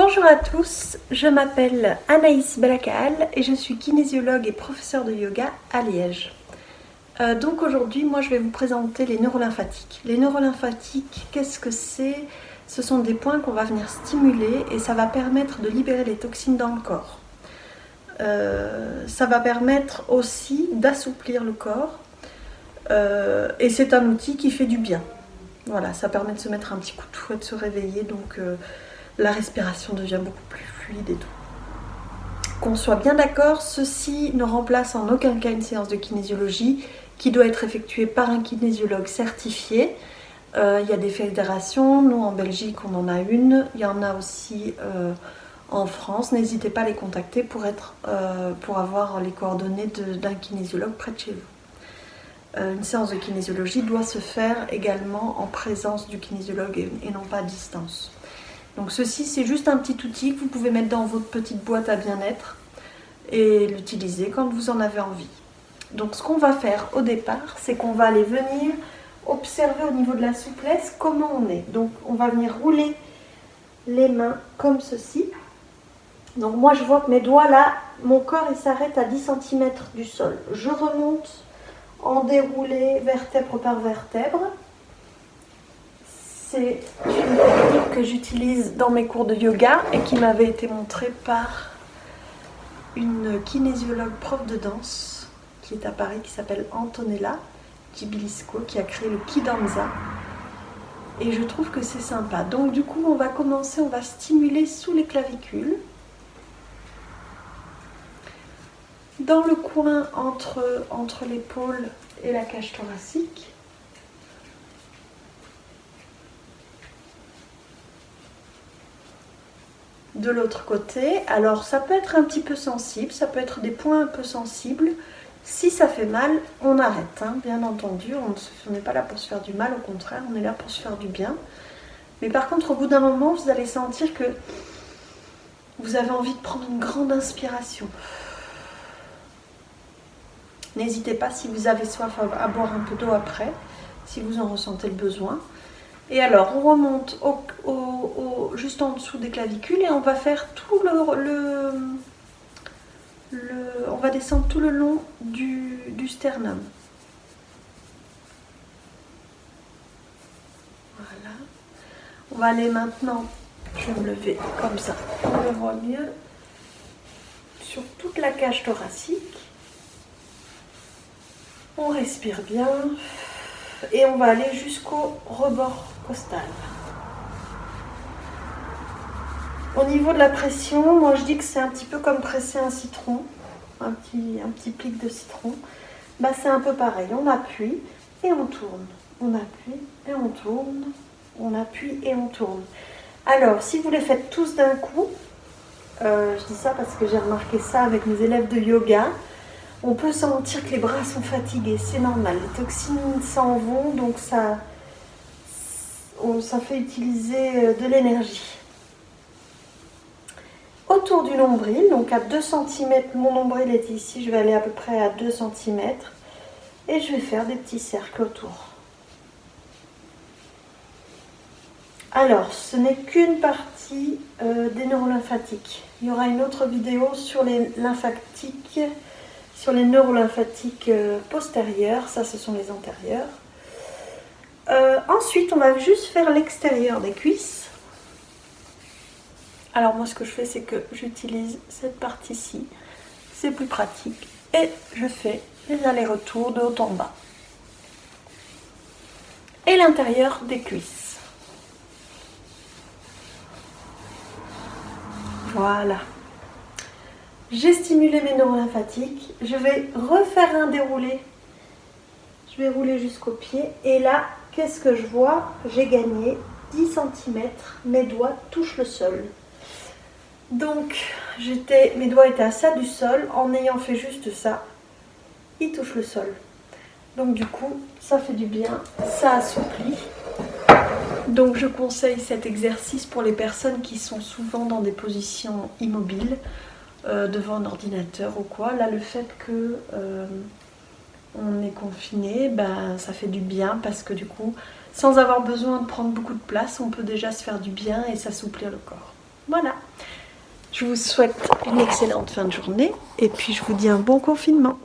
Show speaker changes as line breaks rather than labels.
Bonjour à tous, je m'appelle Anaïs Belakal et je suis kinésiologue et professeure de yoga à Liège. Donc aujourd'hui, moi je vais vous présenter les neurolymphatiques. Les neurolymphatiques, qu'est-ce que c'est? Ce sont des points qu'on va venir stimuler et ça va permettre de libérer les toxines dans le corps. Ça va permettre aussi d'assouplir le corps et c'est un outil qui fait du bien. Voilà, ça permet de se mettre un petit coup de fouet, de se réveiller, donc la respiration devient beaucoup plus fluide et tout. Qu'on soit bien d'accord, ceci ne remplace en aucun cas une séance de kinésiologie qui doit être effectuée par un kinésiologue certifié. Il y a des fédérations, nous en Belgique on en a une, il y en a aussi en France. N'hésitez pas à les contacter pour avoir les coordonnées d'un kinésiologue près de chez vous. Une séance de kinésiologie doit se faire également en présence du kinésiologue et non pas à distance. Donc ceci, c'est juste un petit outil que vous pouvez mettre dans votre petite boîte à bien-être et l'utiliser quand vous en avez envie. Donc ce qu'on va faire au départ, c'est qu'on va aller venir observer au niveau de la souplesse comment on est. Donc on va venir rouler les mains comme ceci. Donc moi je vois que mes doigts là, mon corps il s'arrête à 10 cm du sol. Je remonte en déroulé vertèbre par vertèbre. C'est une technique que j'utilise dans mes cours de yoga et qui m'avait été montrée par une kinésiologue prof de danse qui est à Paris, qui s'appelle Antonella Gibilisco, qui a créé le Kidanza. Et je trouve que c'est sympa. Donc du coup, on va commencer, on va stimuler sous les clavicules. Dans le coin entre l'épaule et la cage thoracique. De l'autre côté, alors ça peut être un petit peu sensible, ça peut être des points un peu sensibles. Si ça fait mal, on arrête, hein, bien entendu, on n'est pas là pour se faire du mal, au contraire, on est là pour se faire du bien. Mais par contre, au bout d'un moment, vous allez sentir que vous avez envie de prendre une grande inspiration. N'hésitez pas, si vous avez soif, à boire un peu d'eau après, si vous en ressentez le besoin. Et alors, on remonte juste en dessous des clavicules et on va faire tout on va descendre tout le long du sternum. Voilà. On va aller maintenant, je vais me lever comme ça, on le voit mieux, sur toute la cage thoracique. On respire bien et on va aller jusqu'au rebord costal. Au niveau de la pression, moi je dis que c'est un petit peu comme presser un citron, un petit plic de citron. Bah, c'est un peu pareil, on appuie et on tourne, on appuie et on tourne, on appuie et on tourne. Alors, si vous les faites tous d'un coup, je dis ça parce que j'ai remarqué ça avec mes élèves de yoga, on peut sentir que les bras sont fatigués, c'est normal, les toxines s'en vont, donc ça fait utiliser de l'énergie. Autour du nombril, donc à 2 cm, mon nombril est ici, je vais aller à peu près à 2 cm et je vais faire des petits cercles autour. Alors, ce n'est qu'une partie des neurolymphatiques. Il y aura une autre vidéo sur les lymphatiques, sur les neurolymphatiques postérieurs, ça ce sont les antérieurs. Ensuite, on va juste faire l'extérieur des cuisses. Alors moi ce que je fais, c'est que j'utilise cette partie-ci, c'est plus pratique, et je fais les allers-retours de haut en bas. Et l'intérieur des cuisses. Voilà. J'ai stimulé mes neurolymphatiques, je vais refaire un déroulé. Je vais rouler jusqu'au pied, et là, qu'est-ce que je vois? J'ai gagné 10 cm, mes doigts touchent le sol. Donc, mes doigts étaient à ça du sol, en ayant fait juste ça, ils touchent le sol. Donc du coup, ça fait du bien, ça assouplit. Donc je conseille cet exercice pour les personnes qui sont souvent dans des positions immobiles, devant un ordinateur ou quoi. Là, le fait que on est confiné, ben, ça fait du bien parce que du coup, sans avoir besoin de prendre beaucoup de place, on peut déjà se faire du bien et s'assouplir le corps. Voilà. Je vous souhaite une excellente fin de journée et puis je vous dis un bon confinement.